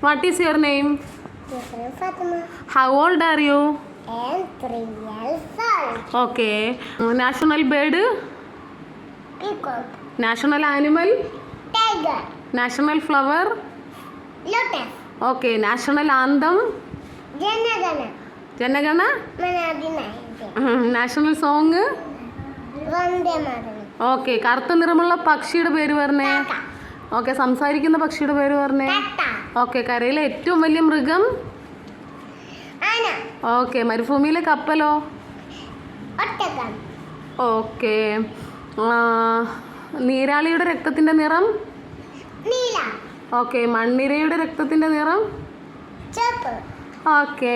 What is your name? Fatima. How old are you? And 3 years old. Okay. National bird? Peacock. National animal? Tiger. National flower? Lotus. Okay. National anthem? Janagana. Janagana? Manadinayante. National song? Vande Mataram. Okay. കറുത്ത നിറമുള്ള പക്ഷിയുടെ പേര് പറഞ്ഞേ. Tata. Okay. സംസാരിക്കുന്ന പക്ഷിയുടെ പേര് പറഞ്ഞേ. Tata. Okay. കരയിലെ ഏറ്റവും വലിയ മൃഗം? Ana. ഓക്കെ. മരുഭൂമിയിലെ കപ്പലോ? Ottagam. ഓക്കെ. നീരാളിയുടെ രക്തത്തിൻ്റെ നിറം? Neela. ഓക്കെ. മണ്ണിരയുടെ രക്തത്തിൻ്റെ നിറം? Chopper. ഓക്കെ.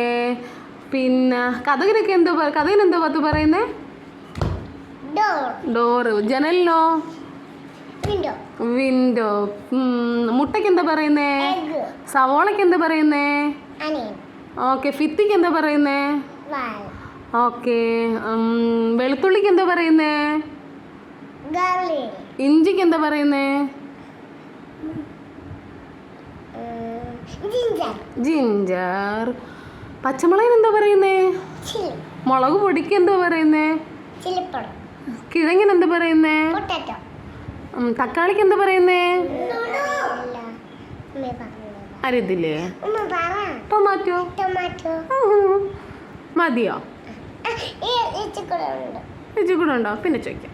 പിന്നെ കഥകിനെന്തോ പത്ത് പറയുന്നേ? Door. ഡോറ്. ജനലിനോ? Window. വിൻഡോ. മുട്ടയ്ക്ക് എന്താ പറയുന്നേ? Egg. സവോളയ്ക്ക് എന്താ പറയുന്നേ? Onion. ഓക്കെ. ഫിത്തിക്ക് എന്താ പറയുന്നേ? Wall. ഓക്കെ. വെളുത്തുള്ളിക്ക് എന്താ പറയുന്നേ? Garlic. ഇഞ്ചിക്ക് എന്താ പറയുന്നേ? Ginger. ജിഞ്ചർ. പച്ചമുളകിന് എന്താ പറയുന്നേ? Chili. മുളക് പൊടിക്ക് എന്താ പറയുന്നേ? Chili powder. കിഴങ്ങിന് എന്താ പറയുന്നേ? Potato. തക്കാളിക്ക് എന്താ പറയുന്നേ? അറിയത്തില്ലേ? ടൊമാറ്റോ. Tomato. മതിയോ? ഈ കൂടെ ഉണ്ട്. ഇച്ചിരി കൂടെ ഉണ്ടോ? പിന്നെ ചോദിക്കാം.